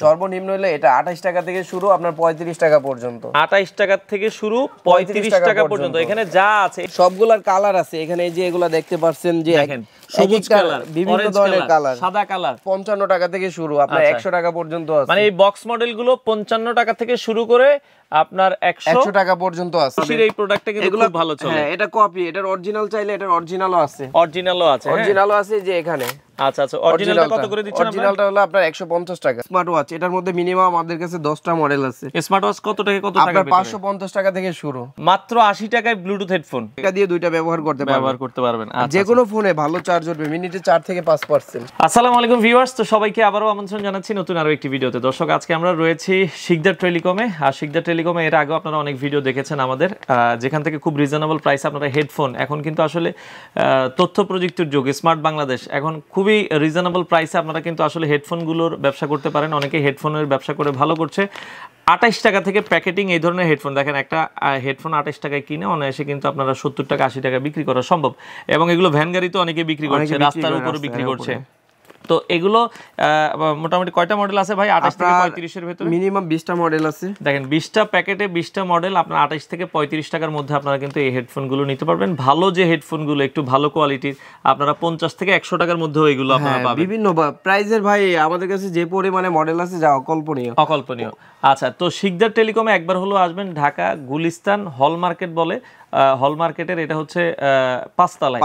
সর্বনিম্ন হলে এটা 28 টাকা থেকে শুরু আপনার 35 টাকা পর্যন্ত। 28 টাকা থেকে শুরু 35 টাকা পর্যন্ত। এখানে যা আছে সবগুলার কালার আছে। এখানে এই যে এগুলা দেখতে পাচ্ছেন যে দেখেন সবুজ কালার, বিভিন্ন ধরনের কালার, সাদা কালার 55 টাকা থেকে শুরু আপনার 100 টাকা পর্যন্ত আছে। মানে এই বক্স মডেল গুলো 55 টাকা থেকে শুরু করে আপনার 100 টাকা পর্যন্ত আছে। এই প্রোডাক্টটা কিন্তু খুব ভালো চলে। হ্যাঁ, এটা কপি, এটার অরিজিনাল চাইলে এটার অরিজিনালও আছে। অরিজিনালও আছে, অরিজিনালও আছে যে এখানে। আচ্ছা আচ্ছা, অরিজিনালটা কত করে দিচ্ছেন আপনারা? অরিজিনালটা হলো আপনার 150 টাকা। স্মার্ট ওয়াচ এটার মধ্যে মিনিমাম আমাদের কাছে 10টা মডেল আছে। স্মার্ট ওয়াচ কত টাকা আপনার 550 টাকা থেকে শুরু। মাত্র 80 টাকায় ব্লুটুথ হেডফোন। এটা দিয়ে দুইটা ব্যবহার করতে পারবেন। যে কোনো ফোনে ভালো চার্জ হবে, মিনিটে 4 থেকে 5%। আসসালামু আলাইকুম ভিউয়ার্স, তো সবাইকে আবারও আমন্ত্রণ জানাচ্ছি নতুন আরো একটি ভিডিওতে। দর্শক, আজকে আমরা রয়েছি শিকদার টেলিকমে। আর শিকদার টেলিকমে এর আগে আপনারা অনেক ভিডিও দেখেছেন আমাদের, যেখান থেকে খুব রিজনেবল প্রাইসে আপনারা হেডফোন, এখন কিন্তু আসলে তথ্য প্রযুক্তির যুগ, স্মার্ট বাংলাদেশ, এখন খুবই রিজনেবল প্রাইসে আপনারা কিন্তু আসলে হেডফোনগুলোর ব্যবসা করতে পারেন। অনেকে হেডফোনের ব্যবসা করে ভালো করছে। 28 টাকা থেকে প্যাকেটিং এই ধরনের হেডফোন, দেখেন একটা হেডফোন 28 টাকায় কিনে অনায়াসে কিন্তু আপনারা 70 টাকা 80 টাকা বিক্রি করা সম্ভব। এবং এগুলো ভ্যান গাড়িতে অনেকে বিক্রি করছে, রাস্তার উপরে বিক্রি করছে। তো এগুলো মোটামুটি কয়টা মডেল আছে ভাই? 28 থেকে 35 এর ভিতরে মিনিমাম 20টা মডেল আছে। দেখেন 20টা প্যাকেটে 20টা মডেল, আপনার 28 থেকে 35 টাকার মধ্যে আপনারা কিন্তু এই হেডফোনগুলো নিতে পারবেন। ভালো যে হেডফোনগুলো একটু ভালো কোয়ালিটির, আপনারা 50 থেকে 100 টাকার মধ্যে এগুলো আপনারা পাবেন। বিভিন্ন প্রাইজের ভাই আমাদের কাছে যে পরিমাণে মডেল আছে যা অকল্পনীয়। আচ্ছা, তো শিকদার টেলিকমে একবার হলো আসবেন। ঢাকা গুলিস্তান হল মার্কেট বলে, হল মার্কেটের এটা হচ্ছে 5 তলায়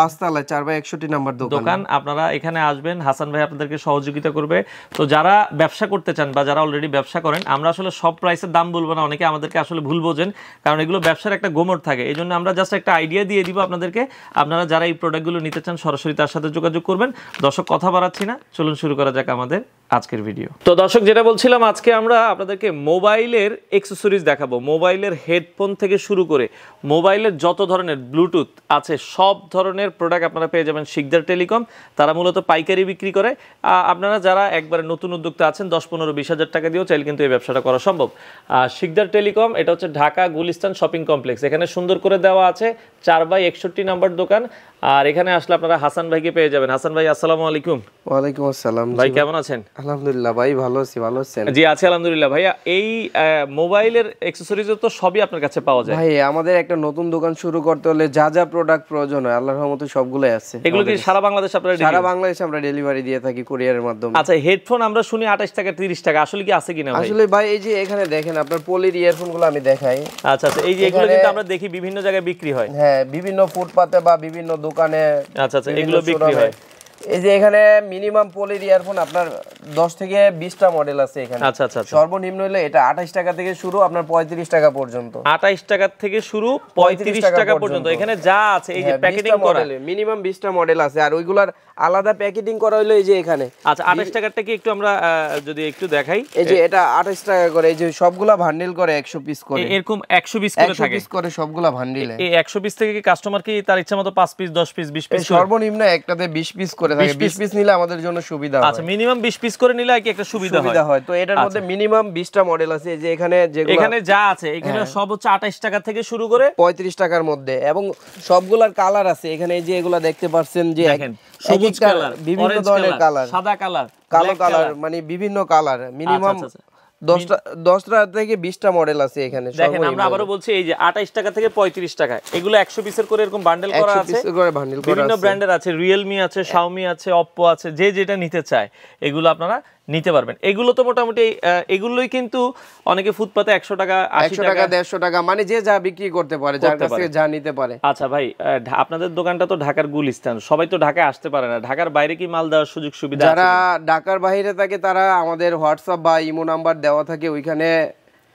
4/61 নাম্বার দোকান। আপনারা এখানে আসবেন, হাসান ভাই আপনাদেরকে সহযোগিতা করবে। তো যারা ব্যবসা করতে চান বা যারা অলরেডি ব্যবসা করেন, আমরা আসলে সব প্রাইসের দাম বলবো না, অনেকে আমাদেরকে আসলে ভুল বোঝেন, কারণ এগুলো ব্যবসার একটা গোমর থাকে। এই জন্য আমরা জাস্ট একটা আইডিয়া দিয়ে দিব আপনাদেরকে। আপনারা যারা এই প্রোডাক্টগুলো নিতে চান সরাসরি তার সাথে যোগাযোগ করবেন। দর্শক, কথা বাড়াচ্ছি না, চলুন শুরু করা যাক আমাদের আজকের ভিডিও। তো দর্শক, যেটা বলছিলাম, আজকে আমরা আপনাদেরকে মোবাইলের অ্যাকসেসরিজ দেখাবো। মোবাইলের হেডফোন থেকে শুরু করে মোবাইলের যত ধরনের ব্লুটুথ আছে সব ধরনের প্রোডাক্ট আপনারা পেয়ে যাবেন শিকদার টেলিকম। তারা মূলত পাইকারি বিক্রি করে। আপনারা যারা একবারে নতুন উদ্যোক্তা আছেন, 10, 15, 20 হাজার টাকা দিয়েও চাইলে কিন্তু এই ব্যবসাটা করা সম্ভব। শিকদার টেলিকম এটা হচ্ছে ঢাকা গুলিস্তান শপিং কমপ্লেক্স। এখানে সুন্দর করে দেওয়া আছে 4/61 নাম্বার দোকান। আর এখানে আসলে আপনারা হাসান ভাইকে পেয়ে যাবেন। হাসান ভাই, আসসালামু আলাইকুম। ওয়ালাইকুম আসসালাম ভাই, কেমন আছেন? আলহামদুলিল্লাহ ভাই, ভালো আছি। ভালো আছেন? জি আছি আলহামদুলিল্লাহ। ভাইয়া, এই মোবাইলের অ্যাকসেসরিজ তো সবই আপনার কাছে পাওয়া যায়। ভাই, আমাদের একটা নতুন দোকান শুরু করতে হলে যা যা প্রোডাক্ট প্রয়োজন হয় আল্লাহর রহমতে সবগুলাই আছে। এগুলো কি সারা বাংলাদেশ আপনারা? সারা বাংলাদেশে আমরা ডেলিভারি দিয়ে থাকি কুরিয়ারের মাধ্যমে। আচ্ছা, হেডফোন আমরা শুনি 28 টাকা 30 টাকা, আসলে কি আছে কিনা ভাই? আসলে ভাই, এই যে এখানে দেখেন আপনার পলির ইয়ারফোনগুলো আমি দেখাই। আচ্ছা আচ্ছা, এই যে এগুলো কিন্তু আমরা দেখি বিভিন্ন জায়গায় বিক্রি হয়। হ্যাঁ, বিভিন্ন ফুটপাতে বা বিভিন্ন দোকানে। আচ্ছা আচ্ছা, এগুলো বিক্রি হয়। এই যে এখানে মিনিমাম পলির ইয়ারফোন আপনার 10 থেকে 20টা মডেল আছে এখানে। আচ্ছা আচ্ছা, সর্বনিম্ন হলে এটা 28 টাকা থেকে শুরু আপনার 35 টাকা পর্যন্ত। 28 টাকা থেকে শুরু 35 টাকা পর্যন্ত। এখানে যা আছে এই যে প্যাকেটিং করা মিনিমাম 20টা মডেল আছে। আর ওইগুলার আলাদা প্যাকেটিং করা হলো এই যে এখানে। আচ্ছা, 28 টাকাটা কি একটু আমরা যদি একটু দেখাই। এই যে এটা 28 টাকা করে, এই যে সবগুলা বান্ডিল করে 100 পিস করে, এরকম 100 পিস করে থাকে। 100 পিস করে সবগুলা বান্ডিলে। এই 100 পিস থেকে কি কাস্টমার কি তার ইচ্ছা মতো 5 পিস 10 পিস 20 পিস? সর্বনিম্ন একটাতে 20 পিস করে থাকে। 20 পিস নিলে আমাদের জন্য সুবিধা হয়। আচ্ছা, মিনিমাম 20 পিস করে নিলে কি একটা সুবিধা হয়। তো এটার মধ্যে মিনিমাম 20টা মডেল আছে। এই যে এখানে যা আছে এখানে সব হচ্ছে 28 টাকা থেকে শুরু করে 35 টাকার মধ্যে, এবং সবগুলার কালার আছে এখানে। এই যে এগুলা দেখতে পাচ্ছেন যে দেখেন সবুজ কালার, বিভিন্ন ধরনের কালার, সাদা কালার, কালো কালার, মানে বিভিন্ন কালার। মিনিমাম 10টা থেকে 20টা মডেল আছে এখানে। দেখেন, আমরা আবারো বলছি, এই যে 28 টাকা থেকে 35 টাকা, এগুলো 100 পিসের করে এরকম বান্ডেল করা আছে। বিভিন্ন ব্র্যান্ডের আছে, রিয়েলমি আছে, শাওমি আছে, অপ্পো আছে। যে যেটা নিতে চায় এগুলো আপনারা নিতে পারবেন। এগুলো তো মোটামুটি এগুলোই কিন্তু অনেকে ফুটপাতে 100 টাকা 80 টাকা 150 টাকা, মানে যে যা বিক্রি করতে পারে, যার কাছ থেকে যা নিতে পারে। আচ্ছা ভাই, আপনাদের দোকানটা তো ঢাকার গুলিস্তান, সবাই তো ঢাকায় আসতে পারে না। ঢাকার বাইরে কি মাল দেওয়ার সুযোগ সুবিধা আছে? যারা ঢাকার বাইরে থাকে তারা আমাদের হোয়াটসঅ্যাপ বা ইমো নাম্বার দেওয়া থাকে, ওইখানে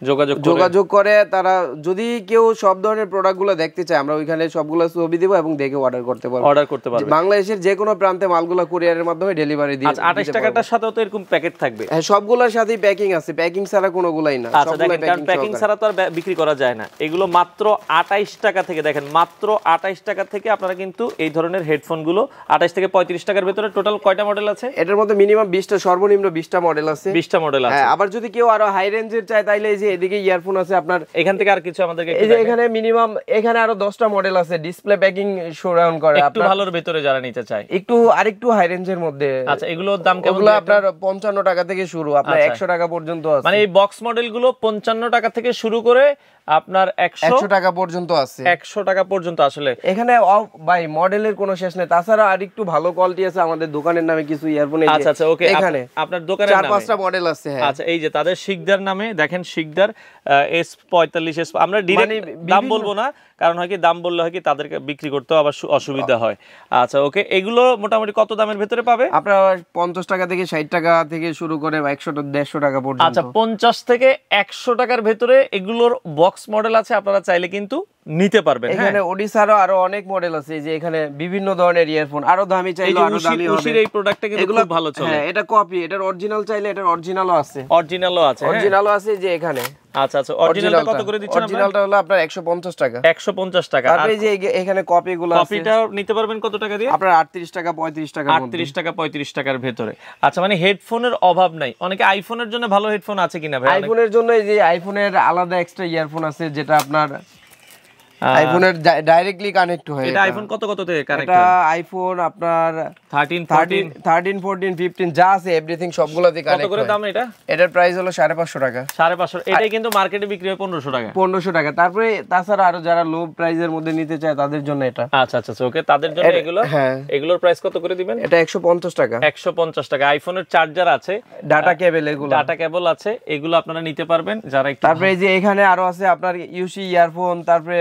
যোগাযোগ করে। তারা যদি কেউ সব ধরনের প্রোডাক্টগুলো দেখতে চায়, আমরা ওইখানে সবগুলো ছবি দেব এবং দেখে অর্ডার করতে পারবে। বাংলাদেশের যে কোনো প্রান্তে মালগুলো কুরিয়ারের মাধ্যমে ডেলিভারি দিয়ে। আচ্ছা, 28 টাকাটার সাথেও তো এরকম প্যাকেট থাকবে? হ্যাঁ, সবগুলোর সাথেই প্যাকিং আছে, প্যাকিং ছাড়া কোনোগুলাই না। আচ্ছা দেখেন, কারণ প্যাকিং ছাড়া তো আর বিক্রি করা যায় না। এগুলো মাত্র 28 টাকা থেকে, দেখেন মাত্র 28 টাকা থেকে আপনারা কিন্তু এই ধরনের হেডফোনগুলো 28 থেকে 35 টাকার ভিতরে টোটাল কয়টা মডেল আছে? এটার মধ্যে মিনিমাম 20টা, সর্বনিম্ন 20টা মডেল আছে। 20টা মডেল আছে। হ্যাঁ, আবার যদি কেউ আরো হাই রেঞ্জের চায় তাইলে এই যে এদিকে ইয়ারফোন আছে আপনার। এখান থেকে আর কিছু আমাদেরকে এই যে এখানে মিনিমাম এখানে আরো 10টা মডেল আছে, ডিসপ্লে প্যাকিং শোরাউন্ড করে একটু ভালোর ভিতরে যারা নিতে চায়, একটু আরেকটু হাই রেঞ্জের মধ্যে। আচ্ছা, এগুলোর দাম কেমন? এগুলো আপনার 55 টাকা থেকে শুরু, আপনার 100 টাকা পর্যন্ত আছে। মানে এই বক্স মডেলগুলো 55 টাকা থেকে শুরু করে আপনার 100 টাকা পর্যন্ত আছে। 100 টাকা পর্যন্ত। আসলে এখানে ভাই মডেলের কোনো শেষ নেই। তাছাড়া আর একটু ভালো কোয়ালিটি আছে আমাদের দোকানের নামে কিছু ইয়ারফোন। আচ্ছা আচ্ছা, ওকে, এখানে আপনার দোকানের নামে 4-5টা মডেল আছে। হ্যাঁ, আচ্ছা, এই যে তাদের শিকদার নামে দেখেন, শিকদার S45, আমরা ডিরেক্ট দাম বলবো না, কারণ হয় কি দাম বললে হয় কি তাদেরকে বিক্রি করতেও আবার অসুবিধা হয়। আচ্ছা, ওকে, এগুলো মোটামুটি কত দামের ভিতরে পাবে? আপনার 50 টাকা থেকে 60 টাকা থেকে শুরু করে 100-150 টাকা পর্যন্ত। আচ্ছা, 50 থেকে 100 টাকার ভিতরে এগুলোর বক্স মডেল আছে, আপনারা চাইলে কিন্তু নিতে পারবেন। এখানে ওডিসারও আরো অনেক মডেল আছে, যে এখানে বিভিন্ন ধরনের ইয়ারফোন, আরো দামি চাইলে আরো দামি হবে। উশির এই প্রোডাক্টটা কিন্তু খুব ভালো চলে। হ্যাঁ, এটা কপি, এটার অরিজিনাল চাইলে এটার অরিজিনালও আছে। অরিজিনালও আছে, অরিজিনালও আছে যে এখানে। আচ্ছা আচ্ছা, অরিজিনালটা কত করে দিচ্ছেন? অরিজিনালটা হলো আপনার 150 টাকা। 150 টাকা। আর এই যে এখানে কপিগুলো আছে, কপিটাও নিতে পারবেন কত টাকা দিয়ে? আপনার 38 টাকা 35 টাকা, 38 টাকা 35 টাকার ভিতরে। আচ্ছা, মানে হেডফোনের অভাব নাই। অনেকে আইফোনের জন্য ভালো হেডফোন আছে কিনা ভাই? আইফোনের জন্য এই যে আইফোনের আলাদা এক্সট্রা ইয়ারফোন আছে, যেটা আপনার আইফোনের ডাইরেক্টলি কানেক্ট হয়। এটা আইফোন কত থেকে কানেক্ট হয়? এটা আইফোন আপনার 13 14 15 যা আছে এভরিথিং সবগুলোতে কানেক্ট হয়। কত করে দাম এটা? এটার প্রাইস হলো 550 টাকা। 550। এটাই কিন্তু মার্কেটে বিক্রি হয় 1500 টাকা। 1500 টাকা। তারপরে তাছাড়া আরো যারা লো প্রাইসের মধ্যে নিতে চায় তাদের জন্য এটা। আচ্ছা আচ্ছা, ওকে, তাদের জন্য এগুলো। হ্যাঁ, এগুলোর প্রাইস কত করে দিবেন? এটা 150 টাকা। 150 টাকা। আইফোনের চার্জার আছে, ডাটা কেবল, এগুলো ডাটা কেবল আছে, এগুলো আপনারা নিতে পারবেন যারা একটু। তারপরে এই যে এখানে আরো আছে আপনার ইউসি ইয়ারফোন, তারপরে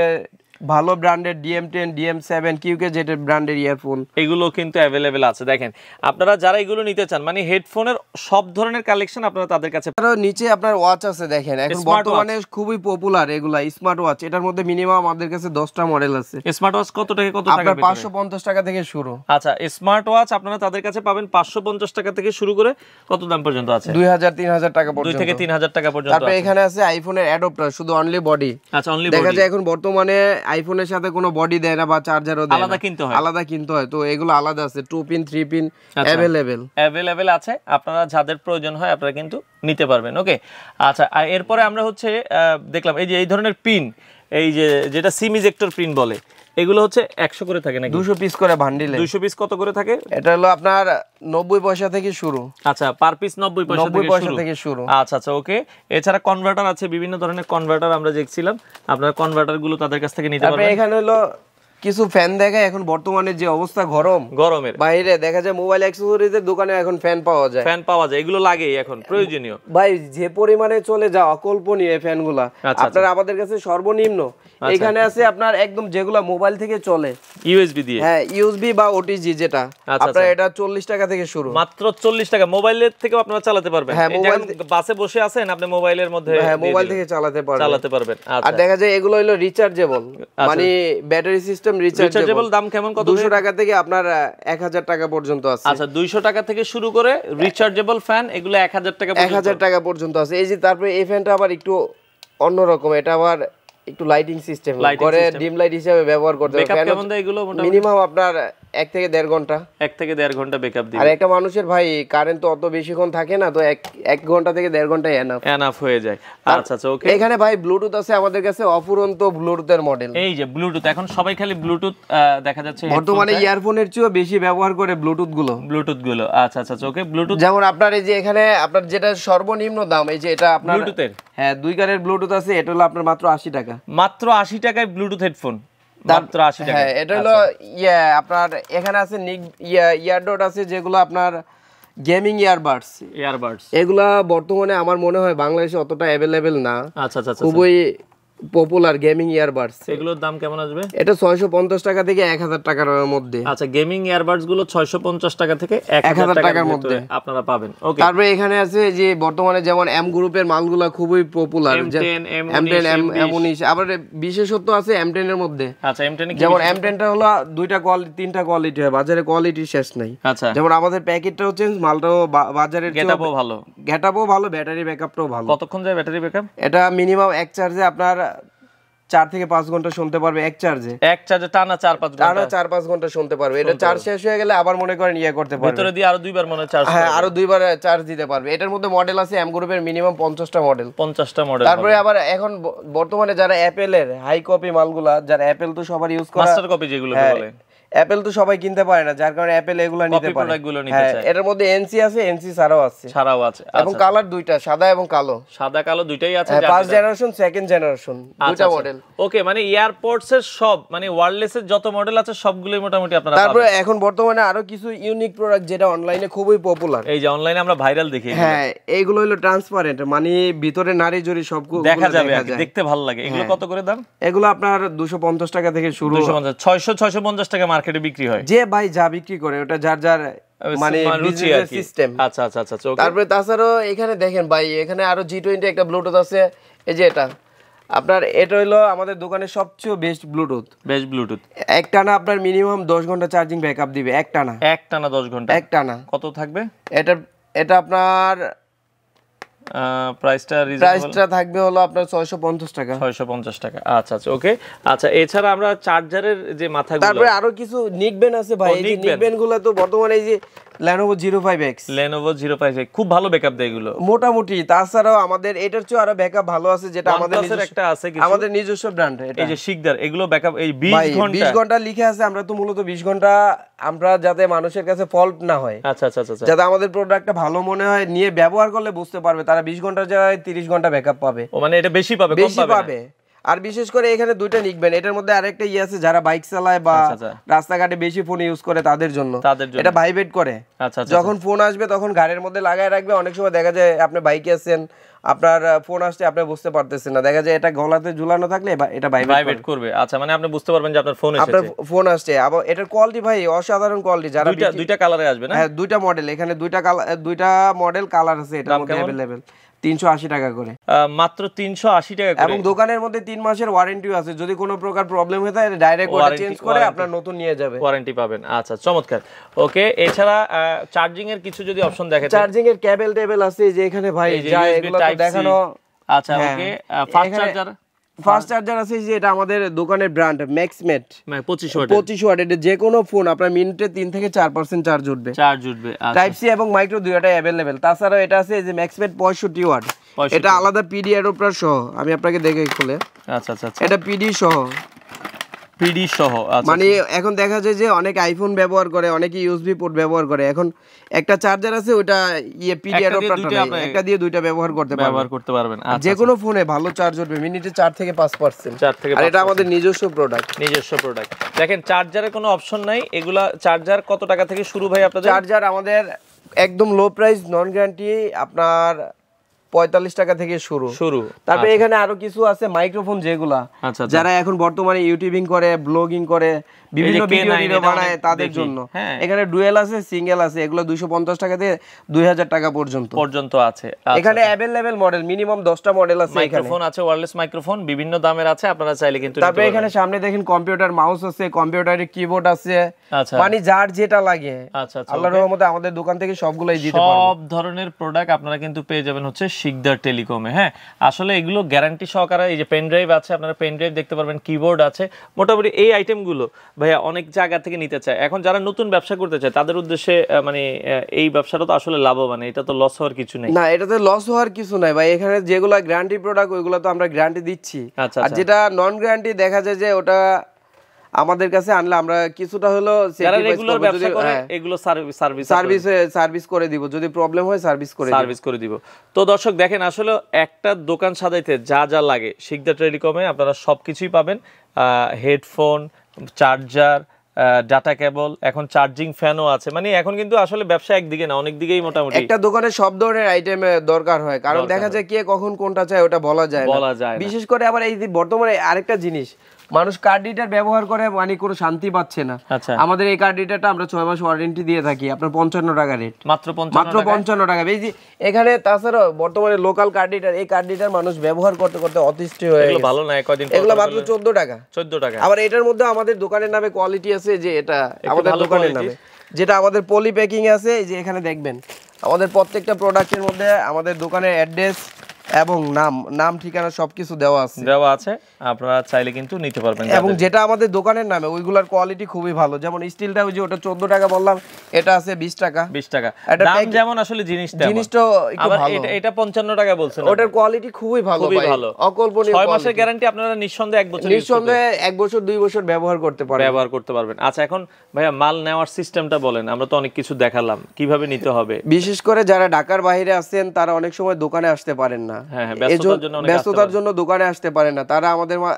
ভালো ব্র্যান্ডের DM10 DM7 কিউকে যেটা ব্র্যান্ডের ইয়ারফোন, এগুলো কিন্তু अवेलेबल আছে। দেখেন, আপনারা যারা এগুলো নিতে চান, মানে হেডফোনের সব ধরনের কালেকশন আপনারা তাদের কাছে। আর নিচে আপনার ওয়াচ আছে, দেখেন এখন বর্তমানে খুবই পপুলার এগুলা স্মার্ট ওয়াচ। এটার মধ্যে মিনিমাম আমাদের কাছে 10টা মডেল আছে। স্মার্ট ওয়াচ কত থেকে কত টাকা? আপনার 550 টাকা থেকে শুরু। আচ্ছা, স্মার্ট ওয়াচ আপনারা তাদের কাছে পাবেন 550 টাকা থেকে শুরু করে কত দাম পর্যন্ত আছে? 2000-3000 টাকা পর্যন্ত। 2 থেকে 3000 টাকা পর্যন্ত। তারপরে এখানে আছে আইফোনের অ্যাডাপ্টার, শুধু অনলি বডি। আচ্ছা, অনলি বডি। দেখা যায় এখন বর্তমানে আইফোনের সাথে কোনো বডি দেয় না বা চার্জারও দেয় না, আলাদা কিনতে হয়। তো এগুলো আলাদা আছে, 2 পিন 3 পিন अवेलेबल আছে। আপনারা যাদের প্রয়োজন হয় আপনারা কিন্তু নিতে পারবেন। ওকে, আচ্ছা, আর এরপরে আমরা হচ্ছে দেখলাম এই যে এই ধরনের পিন, এই যে যেটা সিম ইজেক্টর পিন বলে, এগুলো হচ্ছে 100 করে থাকে নাকি? 200 পিস করে বান্ডিলে। 200 পিস কত করে থাকে? এটা হলো আপনার 90 পয়সা থেকে শুরু। আচ্ছা, পার পিস 90 পয়সা থেকে শুরু। আচ্ছা আচ্ছা, ওকে। এছাড়া কনভার্টার আছে, বিভিন্ন ধরনের কনভার্টার আমরা দেখছিলাম, আপনারা কনভার্টার গুলো তাদের কাছ থেকে নিতে পারবেন। তারপরে এখানে হলো কিছু ফ্যান দেখায়। এখন বর্তমানে যে অবস্থা গরমের বাইরে দেখা যায় মোবাইল অ্যাকসেসরিজের দোকানে এখন ফ্যান পাওয়া যায়। এগুলো লাগেই এখন প্রয়োজনীয় ভাই, যে পরিমাণে চলে যা অকল্পনীয় এই ফ্যানগুলা। আপনারা আমাদের কাছে সর্বনিম্ন এখানে আছে আপনার একদম যেগুলা মোবাইল থেকে চলে, ইউএসবি দিয়ে। হ্যাঁ, ইউএসবি বা ওটিজি যেটা, আপনারা এটা 40 টাকা থেকে শুরু। মাত্র 40 টাকা। মোবাইলের থেকেও আপনারা চালাতে পারবেন। হ্যাঁ, মোবাইল বাসে বসে আছেন আপনি, মোবাইলের মধ্যে মোবাইল থেকে চালাতে পারবেন। আচ্ছা, আর দেখা যায় এগুলো হলো রিচার্জেবল, মানে ব্যাটারি সিস্টেম রিচার্জেবল। দাম কেমন? কত? 200 টাকা থেকে আপনার 1000 টাকা পর্যন্ত আছে। আচ্ছা, 200 টাকা থেকে শুরু করে রিচার্জেবল ফ্যান, এগুলো 1000 টাকা পর্যন্ত আছে। এই যে তারপরে এই ফ্যানটা আবার একটু অন্যরকম, এটা আবার একটু লাইটিং সিস্টেম করে ডিম লাইট হিসেবে ব্যবহার করতে হবে। ব্যাকআপ কেমন দেয় এগুলো? মিনিমাম আপনার 1 থেকে 1.5 ঘন্টা। 1 থেকে 1.5 ঘন্টা ব্যাকআপ দিবে। আর একটা মানুষের ভাই কারেন্ট তো অত বেশিক্ষণ থাকে না, তো 1 ঘন্টা থেকে 1.5 ঘন্টা এনাফ হয়ে যায়। আচ্ছা আচ্ছা, ওকে। এখানে ভাই ব্লুটুথ আছে আমাদের কাছে, অফুরন্ত ব্লুটুথের মডেল। এই যে ব্লুটুথ, এখন সবাই খালি ব্লুটুথ দেখা যাচ্ছে বর্তমানে ইয়ারফোনের চেয়েও বেশি ব্যবহার করে ব্লুটুথ গুলো। আচ্ছা আচ্ছা, ওকে। ব্লুটুথ যেমন আপনার এই যে এখানে আপনার যেটা সর্বনিম্ন দাম, এই যে এটা আপনার ব্লুটুথের, হ্যাঁ, 2 কানের ব্লুটুথ আছে, এটা হলো আপনার মাত্র 80 টাকা। মাত্র 80 টাকায় ব্লুটুথ হেডফোন, মাত্র 80 টাকা। হ্যাঁ, এটা হলো আপনার এখানে আছে ইয়ারডট আছে, যেগুলো আপনার গেমিং ইয়ারবাডস। এগুলা বর্তমানে আমার মনে হয় বাংলাদেশে অতটা अवेलेबल না। আচ্ছা আচ্ছা, খুবই পপুলার গেমিং ইয়ারবাডস। এগুলোর দাম কেমন আসবে? এটা 650 টাকা থেকে 1000 টাকার মধ্যে। আচ্ছা, গেমিং ইয়ারবাডস গুলো 650 টাকা থেকে 1000 টাকার মধ্যে আপনারা পাবেন। ওকে, তারপরে এখানে আছে যে বর্তমানে যেমন এম গ্রুপের মালগুলো খুবই পপুলার, M10 M19, আবার বিশেষত্ব আছে M10 এর মধ্যে। আচ্ছা, M10 যেমন M10 টা হলো 2টা কোয়ালিটি 3টা কোয়ালিটি হয়, বাজারে কোয়ালিটি শেষ নাই। আচ্ছা, যেমন আমাদের প্যাকেটটাও চেঞ্জ, মালটাও বাজারের গেটআপও ভালো, ব্যাটারি ব্যাকআপটাও ভালো। কতক্ষণ যায় ব্যাটারি ব্যাকআপ? এটা মিনিমাম এক চার্জে আপনার 4 থেকে 5 ঘন্টা শুনতে পারবে এক চার্জে টানা 4-5 ঘন্টা শুনতে পারবে। এটা চার্জ শেষ হয়ে গেলে আবার মনে করেন করতে পারবে, ভিতরে দিয়ে আরো দুইবার মনে চার্জ, হ্যাঁ আরো দুইবার চার্জ দিতে পারবে। এটার মধ্যে মডেল আছে এম গ্রুপের মিনিমাম 50টা মডেল। তারপরে আবার এখন বর্তমানে যারা অ্যাপেলের হাই কপি মালগুলা, যারা অ্যাপেল তো সবার ইউজ করে, মাস্টার কপি যেগুলো বলে, অ্যাপেল তো সবাই কিনতে পারে না, যার কারণে অ্যাপেল এগুলো নিতে পারে। এটার মধ্যে এনসি আছে, এনসি ছাড়াও আছে এবং কালার দুইটা, সাদা এবং কালো, সাদা কালো দুইটাই আছে, ফার্স্ট জেনারেশন সেকেন্ড জেনারেশন দুইটা মডেল। ওকে, মানে এয়ারপডস এর সব মানে ওয়্যারলেস এর যত মডেল আছে সবগুলোই মোটামুটি আপনারা পাবেন। তারপরে এখন বর্তমানে আরো কিছু ইউনিক প্রোডাক্ট যেটা অনলাইনে খুবই পপুলার, এই যে অনলাইনে আমরা ভাইরাল দেখি, হ্যাঁ এইগুলো হলো ট্রান্সপারেন্ট, মানে ভিতরে নারী জড়ি সবগুলো দেখা যাবে, দেখতে ভালো লাগে। এগুলো কত করে দাম? এগুলো আপনার 250 টাকা থেকে শুরু, 250 650 টাকা মার্কেটে বিক্রি হয়। যে ভাই যা বিক্রি করে ওটা যার যার মানে বিজনেস সিস্টেম। আচ্ছা। তারপরে তাছাড়াও এখানে দেখেন ভাই, এখানে আরো G20 একটা ব্লুটুথ আছে। এই যে এটা হলো আমাদের দোকানের সবচেয়ে বেস্ট ব্লুটুথ। একটানা আপনার মিনিমাম 10 ঘন্টা চার্জিং ব্যাকআপ দিবে, একটানা 10 ঘন্টা একটানা। কত থাকবে এটা আপনার প্রাইসটা থাকবে হলো আপনার 650 টাকা। আচ্ছা ওকে। আচ্ছা, এছাড়া আমরা চার্জারের যে মাথাগুলো, তারপরে আরো কিছু নিকবেন আছে ভাই। এই নিকবেন গুলো তো বর্তমানে এই যে Lenovo 05X খুব ভালো ব্যাকআপ দেয় এগুলো মোটামুটি। তাছাড়াও আমাদের এটার চেয়ে আরো ব্যাকআপ ভালো আছে, যেটা আমাদের একটা আছে আমাদের নিজস্ব ব্র্যান্ড। এই যে শিকদার, এগুলো ব্যাকআপ এই 20 ঘন্টা লিখে আছে। আমরা তো মূলত 20 ঘন্টা আমরা যাতে মানুষের কাছে ফল্ট না হয়, আচ্ছা যাতে আমাদের প্রোডাক্টটা ভালো মনে হয়, নিয়ে ব্যবহার করলে বুঝতে পারবে তারা 20 ঘন্টার জায়গায় 30 ঘন্টা ব্যাকআপ পাবে। মানে এটা বেশি পাবে, কম পাবে। আর বিশেষ করে এখানে দুইটা নিকবেন, এটার মধ্যে আরেকটা আছে যারা বাইক চালায় বা রাস্তাঘাটে বেশি ফোন ইউজ করে তাদের জন্য এটা ভাইব্রেট করে। যখন ফোন আসবে তখন গাড়ির মধ্যে লাগায় রাখবে। অনেক সময় দেখা যায় আপনি বাইকে আছেন, আপনার ফোন আসছে, আপনি বুঝতে পারতেছেন না, দেখা যায় এটা গলাতে ঝুলানো থাকলে এটা ভাইব্রেট করবে। আচ্ছা, মানে আপনি বুঝতে পারবেন যে আপনার ফোন আসছে। আবার এটার কোয়ালিটি ভাই অসাধারণ কোয়ালিটি। যারা দুইটা কালারে আসবে না? হ্যাঁ, দুইটা মডেল, এখানে দুইটা মডেল কালার আছে এটার মধ্যে अवेलेबल। 380 টাকা করে, মাত্র 380 টাকা করে। এবং দোকানের মধ্যে 3 মাসের ওয়ারেন্টিও আছে। যদি কোনো প্রকার প্রবলেম হয় তাহলে ডাইরেক্ট ওটা চেঞ্জ করে আপনার নতুন নিয়ে যাবে, ওয়ারেন্টি পাবেন। আচ্ছা, চমৎকার। ওকে, এছাড়া চার্জিং এর কিছু যদি অপশন দেখেন, চার্জিং এর কেবল টেবিল আছে যে এখানে ভাই যা এগুলো তো দেখানো। আচ্ছা ওকে, ফাস্ট চার্জার আছে যে এটা আমাদের দোকানের ব্র্যান্ড ম্যাক্সমেট, 25 ওয়াট। এটা যে কোনো ফোন আপনার মিনিটে 3 থেকে 4% চার্জ উঠবে। টাইপ সি এবং মাইক্রো দুইটাই अवेलेबल। তাছাড়াও এটা আছে যে ম্যাক্সমেট 65 ওয়াট, এটা আলাদা পিডি অ্যাডাপ্টার সহ। আমি আপনাকে দেখে খুলে, আচ্ছা এটা পিডি সহ। মানে এখন দেখা যায় যে অনেক আইফোন ব্যবহার করে, অনেকে ইউএসবি পোর্ট ব্যবহার করে। এখন একটা চার্জার আছে, ওটা পিডি অ্যাডাপ্টারটা একটা দিয়ে দুইটা ব্যবহার করতে পারবেন। যে কোনো ফোনে ভালো চার্জ উঠবে মিনিটে 4 থেকে 5%। আর এটা আমাদের নিজস্ব প্রোডাক্ট। দেখেন, চার্জারের কোনো অপশন নাই। এগুলা চার্জার কত টাকা থেকে শুরু ভাই আপনাদের? চার্জার আমাদের একদম লো প্রাইস, নন গ্যারান্টি, আপনার 45 টাকা থেকে শুরু। তারপরে এখানে আরো কিছু আছে মাইক্রোফোন, যেগুলা যারা এখন বর্তমানে ইউটিউবিং করে, ব্লগিং করে, বিভিন্ন ভিডিও বানায় তাদের জন্য। এখানে ডুয়েল আছে, সিঙ্গেল আছে। এগুলো 250 টাকা থেকে 2000 টাকা পর্যন্ত আছে। এখানে अवेलेबल মডেল মিনিমাম 10টা মডেল আছে। মাইক্রোফোন আছে, ওয়্যারলেস মাইক্রোফোন বিভিন্ন দামের আছে, আপনারা চাইলে কিন্তু। তারপরে এখানে সামনে দেখেন কম্পিউটার মাউস আছে, কম্পিউটারের কিবোর্ড আছে, মানে যার যেটা লাগে। আল্লাহর রহমতে আমাদের দোকান থেকে সবগুলাই দিতে পারবো। সব ধরনের প্রোডাক্ট আপনারা কিন্তু পেয়ে যাবেন হচ্ছে শিকদার টেলিকমে। হ্যাঁ, আসলে এগুলো গ্যারান্টি সহকারে। এই যে পেন ড্রাইভ আছে, আপনারা পেন ড্রাইভ দেখতে পারবেন, কিবোর্ড আছে। মোটামুটি এই আইটেমগুলো ভাইয়া অনেক জায়গা থেকে নিতে চায়। এখন যারা নতুন ব্যবসা করতে চায় তাদের উদ্দেশ্যে মানে এই ব্যবসাটা তো আসলে লাভবান, এটা তো লস হওয়ার কিছু নেই। না, এটাতে লস হওয়ার কিছু নাই ভাই। এখানে যেগুলো গ্যারান্টি প্রোডাক্ট ওইগুলো তো আমরা গ্যারান্টি দিচ্ছি। আর যেটা নন গ্যারান্টি দেখা যায় যে ওটা আমাদের কাছে আনলে আমরা কিছুটা হলো সার্ভিস করে দিব। যদি প্রবলেম হয় সার্ভিস করে দিব। তো দর্শক দেখেন, আসলে একটা দোকান সাজাইতে যা যা লাগে শিকদার টেলিকমে আপনারা সবকিছুই পাবেন। হেডফোন, চার্জার, ডাটা কেবল, এখন চার্জিং ফ্যানও আছে। মানে এখন কিন্তু আসলে ব্যবসা একদিকে না, অনেক দিকেই মোটামুটি একটা দোকানে সব ধরনের আইটেম দরকার হয়। কারণ দেখা যায় কে কখন কোনটা চায় ওটা বলা যায় না। বিশেষ করে আবার এই বর্তমানে আরেকটা জিনিস, মানুষ কার্ড রিডার ব্যবহার করে মানে কোনো শান্তি পাচ্ছে না। আমাদের এই কার্ড রিডারটা আমরা 6 মাস ওয়ারেন্টি দিয়ে থাকি। আপনার 55 টাকা রেট, মাত্র 55 টাকা। এই যে এখানে তাছাড়া বর্তমানে লোকাল কার্ড রিডার, এই কার্ড রিডার মানুষ ব্যবহার করতে করতে অতিষ্ঠ হয়ে গেছে। ভালো না, কয়দিন এগুলো মাত্র 14 টাকা। আবার এটার মধ্যে আমাদের দোকানের নামে কোয়ালিটি আছে, যে এটা আমাদের দোকানের নামে, যেটা আমাদের পলি প্যাকিং আছে। এই যে এখানে দেখবেন আমাদের প্রত্যেকটা প্রোডাক্টের মধ্যে আমাদের দোকানের অ্যাড্রেস এবং নাম ঠিকানা সবকিছু দেওয়া আছে আপনারা চাইলে কিন্তু নিতে পারবেন। এবং যেটা আমাদের দোকানের নামে ওইগুলার কোয়ালিটি খুবই ভালো, যেমন স্টিলটা ওই যে ওটা 14 টাকা বললাম, এটা আছে 20 টাকা। দাম যেমন আসলে জিনিসটা একটু ভালো। এটা 55 টাকা বলছেন, ওটার কোয়ালিটি খুবই ভালো ভাই, অকল্পনীয়। 6 মাসের গ্যারান্টি, আপনারা নিঃসন্দেহে 1 বছর 2 বছর ব্যবহার করতে পারবেন। আচ্ছা, এখন ভাইয়া মাল নেওয়ার সিস্টেমটা বলেন, আমরা তো অনেক কিছু দেখালাম, কিভাবে নিতে হবে? বিশেষ করে যারা ঢাকার বাইরে আছেন তারা অনেক সময় দোকানে আসতে পারেন না, ব্যস্ততার জন্য দোকানে আসতে পারেন না, তারা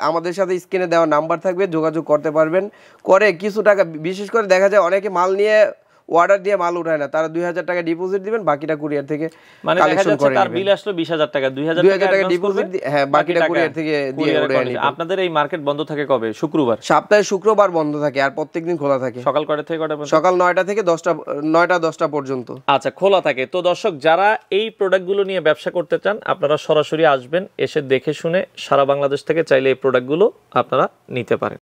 আমাদের সাথে স্ক্রিনে দেওয়া নাম্বার থাকবে, যোগাযোগ করতে পারবেন। করে কিছু টাকা, বিশেষ করে দেখা যায় অনেকে মাল নিয়ে অর্ডার দিয়ে মাল উঠায় না, তারা 2000 টাকা ডিপোজিট দিবেন, বাকিটা কুরিয়ার থেকে কালেকশন করে তার বিল আসলো 20000 টাকা, 2000 টাকা ডিপোজিট, হ্যাঁ বাকিটা কুরিয়ার থেকে দিয়ে উঠায় নেবেন। আপনাদের এই মার্কেট বন্ধ থাকে কবে? শুক্রবার, সপ্তাহে শুক্রবার বন্ধ থাকে, আর প্রত্যেকদিন খোলা থাকে। সকাল কয়টা থেকে কয়টা পর্যন্ত? সকাল 9টা থেকে 10টা পর্যন্ত। আচ্ছা, খোলা থাকে। তো দর্শক, যারা এই প্রোডাক্টগুলো নিয়ে ব্যবসা করতে চান, আপনারা সরাসরি আসবেন, এসে দেখে শুনে সারা বাংলাদেশ থেকে চাইলে এই প্রোডাক্টগুলো আপনারা নিতে পারেন।